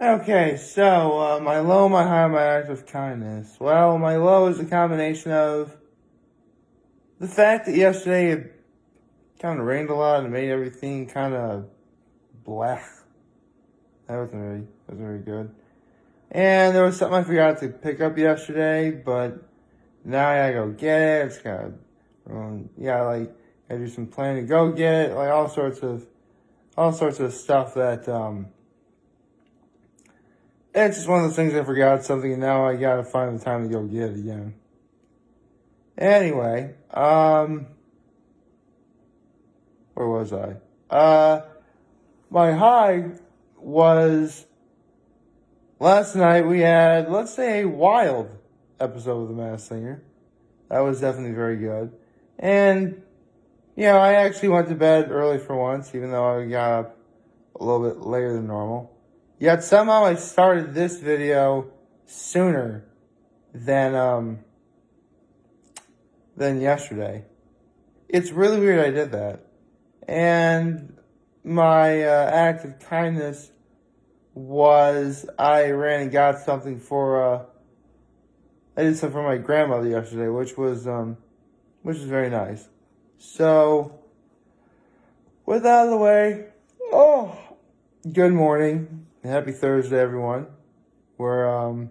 Okay, so my low, my high, my act of kindness. Well, my low is a combination of the fact that yesterday it kind of rained a lot and made everything kind of black. That wasn't very good. And there was something I forgot to pick up yesterday, but now I gotta go get it. It's kind of, I do some planning to go get it, like all sorts of stuff that it's just one of those things I forgot something, and now I gotta find the time to go get it again. Anyway, where was I? My high was last night we had, let's say, a wild episode of The Masked Singer. That was definitely very good. And, I actually went to bed early for once, even though I got up a little bit later than normal. Yet somehow I started this video sooner than yesterday. It's really weird I did that. And my act of kindness was I ran and got something I did something for my grandmother yesterday, which was very nice. So, with that out of the way, good morning. Happy Thursday, everyone. We're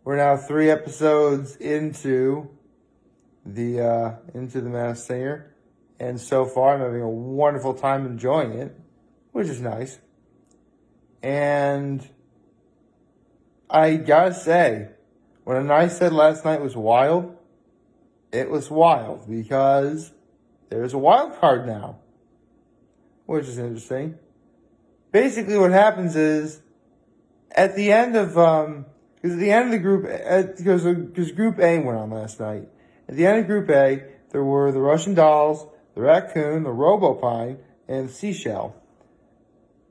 now 3 episodes into the Masked Singer, and so far I'm having a wonderful time enjoying it, which is nice. And I gotta say, when I said last night was wild, it was wild because there's a wild card now, which is interesting. Basically, what happens is at the end of because at the end of the group, because Group A went on last night. At the end of Group A, there were the Russian dolls, the raccoon, the robopine, and the seashell.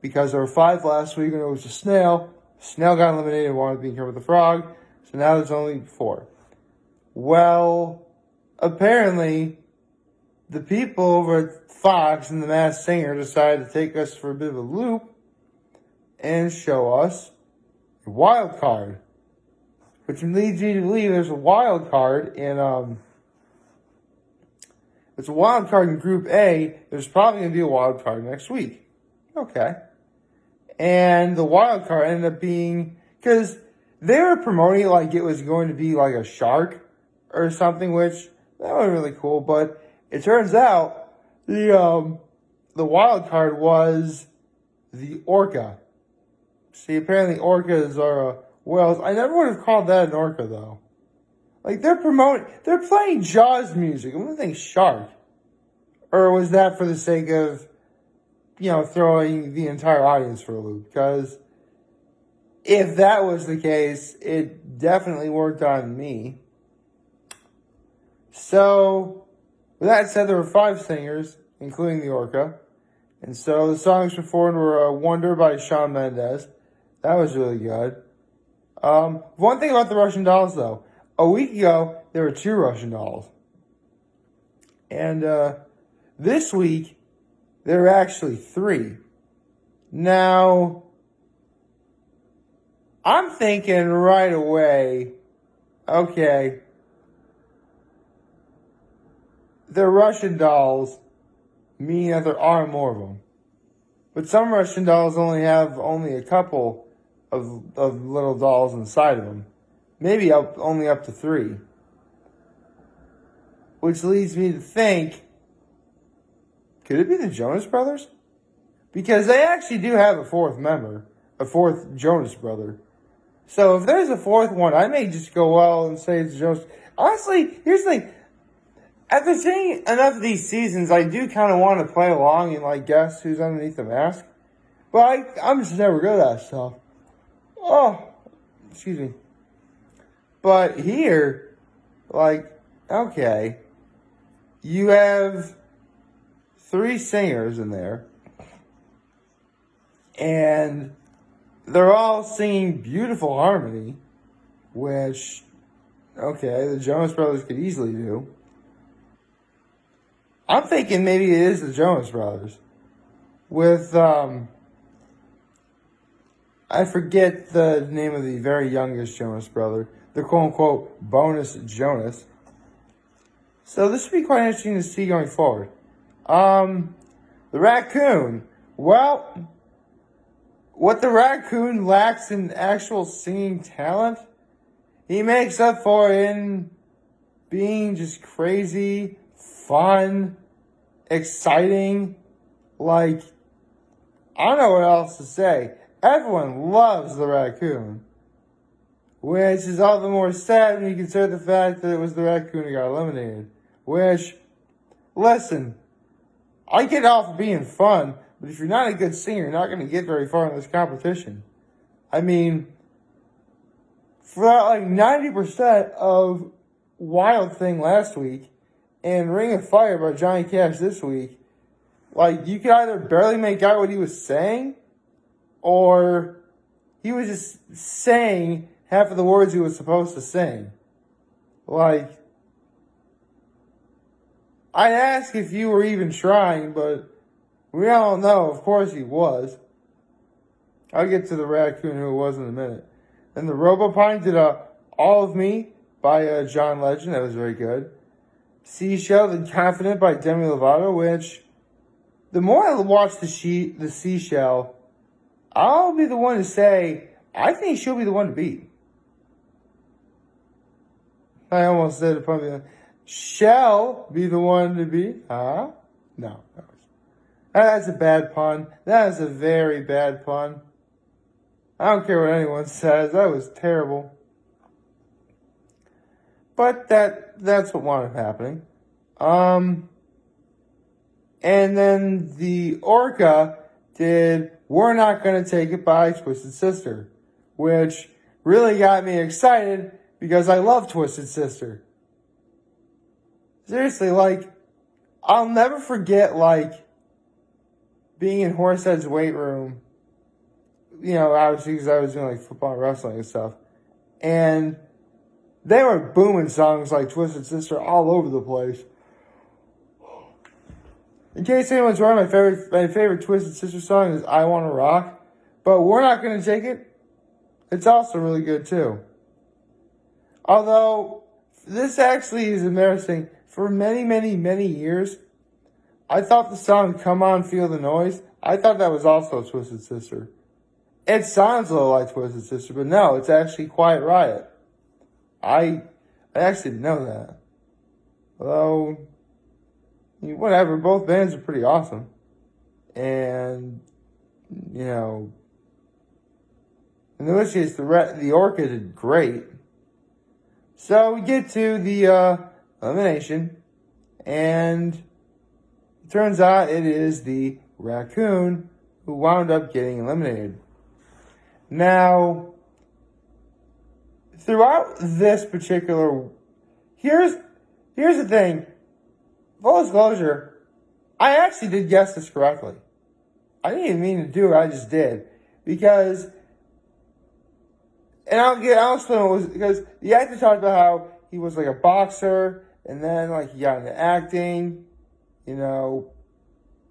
Because there were 5 last week and it was a snail. Snail got eliminated and wanted to be in Kermit the Frog. So now there's only 4. Well, apparently, the people over at Fox and The Masked Singer decided to take us for a bit of a loop and show us a wild card. Which leads you to believe there's a wild card in it's a wild card in Group A. There's probably going to be a wild card next week. Okay. And the wild card ended up being, because they were promoting it like it was going to be like a shark or something, which that was really cool. But it turns out the wild card was the orca. See, apparently orcas are whales. I never would have called that an orca though. Like they're playing Jaws music. I'm gonna think shark. Or was that for the sake of, throwing the entire audience for a loop? Because if that was the case, it definitely worked on me. So, with that said, there were 5 singers, including the orca. And so the songs performed were Wonder by Shawn Mendes. That was really good. One thing about the Russian dolls, though. A week ago, there were 2 Russian dolls. And this week, there were actually 3. Now, I'm thinking right away, okay, they're Russian dolls, meaning that there are more of them. But some Russian dolls only have a couple of little dolls inside of them. Maybe only up to 3. Which leads me to think, could it be the Jonas Brothers? Because they actually do have a 4th member, a 4th Jonas brother. So if there's a 4th one, I may just go well and say it's Jonas. Honestly, here's the thing. After seeing enough of these seasons, I do kind of want to play along and guess who's underneath the mask. But I'm just never good at that stuff. Oh, excuse me. But here, okay, you have 3 singers in there, and they're all singing beautiful harmony, which, okay, the Jonas Brothers could easily do. I'm thinking maybe it is the Jonas Brothers with I forget the name of the very youngest Jonas brother, the quote-unquote bonus Jonas. So this would be quite interesting to see going forward. The raccoon. Well, what the raccoon lacks in actual singing talent, he makes up for in being just crazy, fun, exciting. Like, I don't know what else to say. Everyone loves the raccoon. Which is all the more sad when you consider the fact that it was the raccoon who got eliminated. Which, listen, I get off of being fun, but if you're not a good singer, you're not going to get very far in this competition. I mean, for that, like 90% of Wild Thing last week and Ring of Fire by Johnny Cash this week, like, you could either barely make out what he was saying, or he was just saying half of the words he was supposed to sing. Like, I'd ask if you were even trying, but we all know, of course he was. I'll get to the raccoon who it was in a minute. And the Robopine did All of Me by John Legend. That was very good. Seashell, The Confident by Demi Lovato, which, the more I watch the Seashell, I'll be the one to say, I think she'll be the one to beat. I almost said it probably. Shall be the one to beat? Huh? No. That's a bad pun. That is a very bad pun. I don't care what anyone says. That was terrible. But that's what wound up happening. And then the Orca did We're Not Gonna Take It by Twisted Sister, which really got me excited because I love Twisted Sister. Seriously, like, I'll never forget, like, being in Horsehead's weight room, you know, obviously because I was doing, like, football and wrestling and stuff, and they were booming songs like Twisted Sister all over the place. In case anyone's wondering, my favorite Twisted Sister song is I Wanna Rock, but We're Not Gonna Take It. It's also really good, too. Although, this actually is embarrassing. For many, many, many years, I thought the song Come On, Feel the Noise, I thought that was also Twisted Sister. It sounds a little like Twisted Sister, but no, it's actually Quiet Riot. I actually didn't know that. Although, whatever, both bands are pretty awesome. And, you know, in this case, the Orca did great. So we get to the elimination, and it turns out it is the raccoon who wound up getting eliminated. Now, throughout this particular, here's the thing. Full disclosure, I actually did guess this correctly. I didn't even mean to do it, I just did. Because, and I'll explain what it was, because the actor talked about how he was like a boxer, and then like he got into acting, you know,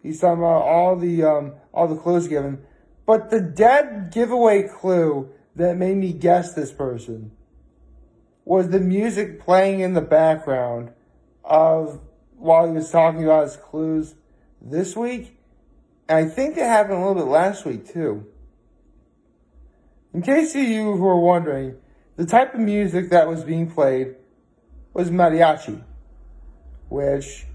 he's talking about all the clues given. But the dead giveaway clue that made me guess this person was the music playing in the background of while he was talking about his clues this week. And I think it happened a little bit last week too. In case of you who are wondering, the type of music that was being played was mariachi, which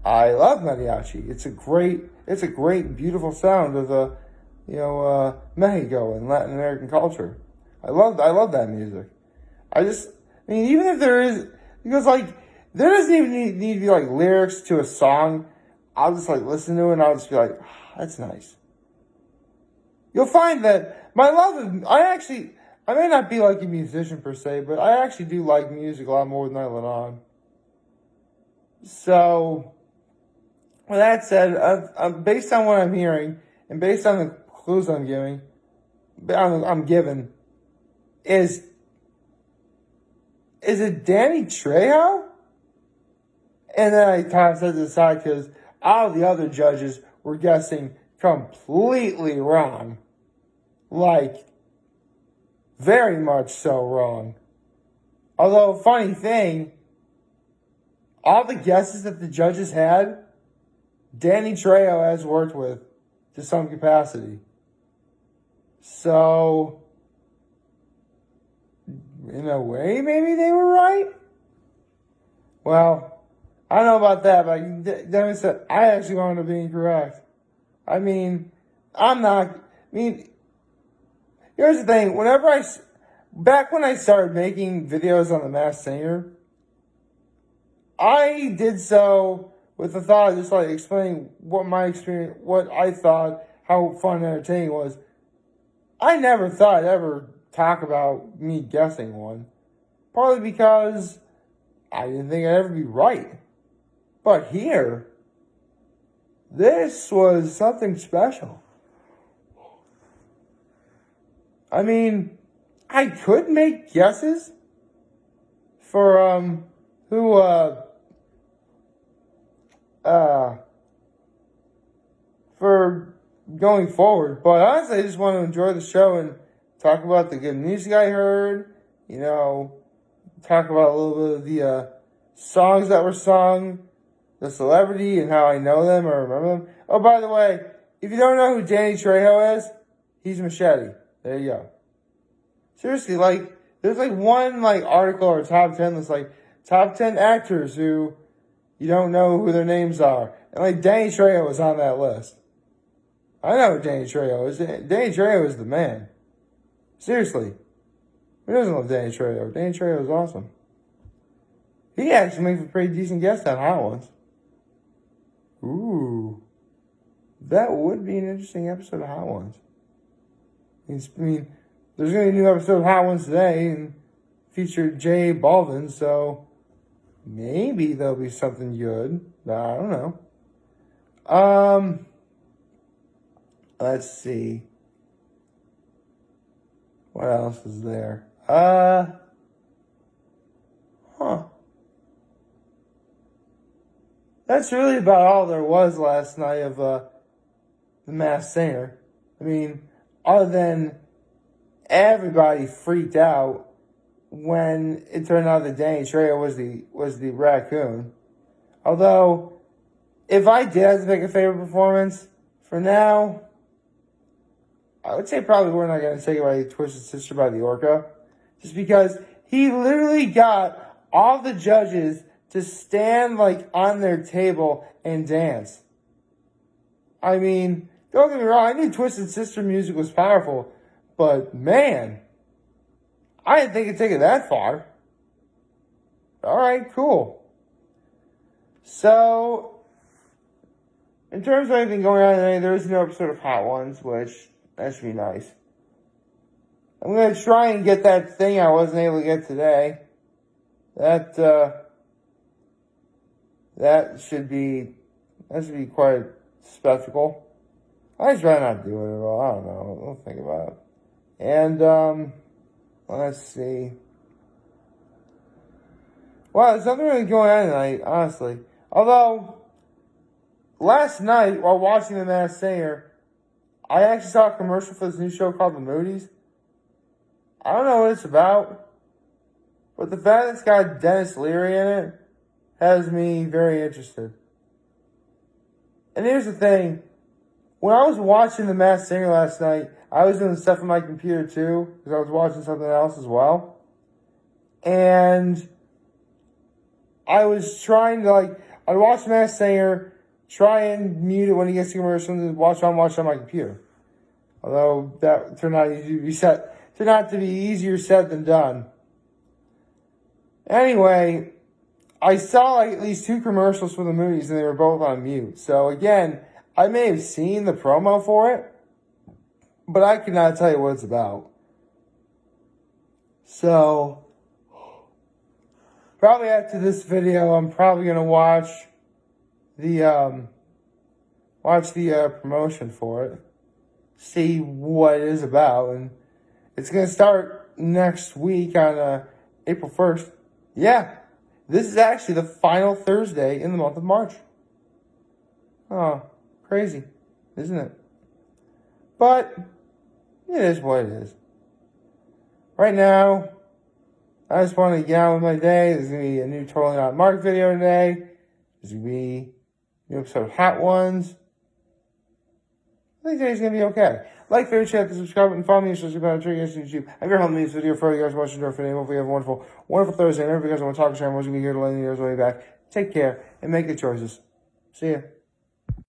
I love mariachi. It's a great, beautiful sound of Mexico and Latin American culture. I love that music. Even if there is, because like, there doesn't even need to be like lyrics to a song. I'll just like listen to it and I'll just be like, that's nice. You'll find that I may not be like a musician per se, but I actually do like music a lot more than I let on. So, with that said, based on what I'm hearing, and based on the clues I'm given, is it Danny Trejo? And then I kind of set it aside because all the other judges were guessing completely wrong. Like, very much so wrong. Although, funny thing, all the guesses that the judges had, Danny Trejo has worked with to some capacity. So, in a way, maybe they were right. Well, I don't know about that, but Dennis said I actually wound up being correct. I mean, here's the thing. Back when I started making videos on The Masked Singer, I did so with the thought of just like explaining what my experience, what I thought, how fun and entertaining it was. I never thought I'd ever talk about me guessing one. Partly because I didn't think I'd ever be right. But here, this was something special. I mean, I could make guesses for for going forward. But honestly, I just want to enjoy the show and talk about the good music I heard. You know, talk about a little bit of the songs that were sung, the celebrity and how I know them or remember them. Oh, by the way, if you don't know who Danny Trejo is, he's Machete. There you go. Seriously, like, there's like one like article or top 10 that's like top 10 actors who you don't know who their names are. And like Danny Trejo was on that list. I know who Danny Trejo is. Danny Trejo is the man. Seriously. Who doesn't love Danny Trejo? Danny Trejo is awesome. He actually makes a pretty decent guest on Hot Ones. Ooh. That would be an interesting episode of Hot Ones. I mean, there's going to be a new episode of Hot Ones today and feature Jay Balvin, so maybe there'll be something good. I don't know. Let's see. What else is there? That's really about all there was last night of The Masked Singer. I mean, other than everybody freaked out when it turned out that Danny Trejo was the raccoon. Although, if I did have to pick a favorite performance, for now, I would say probably We're Not Gonna Take It by Twisted Sister by the Orca. Just because he literally got all the judges to stand like on their table and dance. I mean, don't get me wrong, I knew Twisted Sister music was powerful, but man, I didn't think it'd take it that far. Alright, cool. So, in terms of anything going on today, there is no episode of Hot Ones, which, that should be nice. I'm going to try and get that thing I wasn't able to get today. That should be quite a spectacle. I just rather not do it at all. I don't know. I'll think about it. And, let's see. Well, there's nothing really going on tonight, honestly. Although, last night, while watching The Masked Singer, I actually saw a commercial for this new show called The Moody's. I don't know what it's about, but the fact that it's got Dennis Leary in it has me very interested. And here's the thing. When I was watching The Masked Singer last night, I was doing stuff on my computer too, because I was watching something else as well. And I was trying to I'd watch The Masked Singer, try and mute it when he gets to commercials, and watch on my computer. Although that turned out to be easier said than done. Anyway, I saw at least 2 commercials for the movies, and they were both on mute. So again, I may have seen the promo for it, but I could not tell you what it's about. So, probably after this video, I'm probably going to watch the promotion for it, see what it is about, and it's going to start next week on April 1st. Yeah, this is actually the final Thursday in the month of March. Oh, crazy, isn't it? But it is what it is. right now, I just want to get on with my day. There's going to be a new Totally Not Marked video today. There's going to be a new episode of Hat Ones. I think today's going to be okay. Like, favorite, share, subscribe, and follow me on social media on YouTube. I'm your helping me this video for you guys watching for today. Hopefully you have a wonderful, wonderful Thursday. And if you guys want to talk to me, I'm always going to be here to let you guys way back. Take care and make good choices. See ya.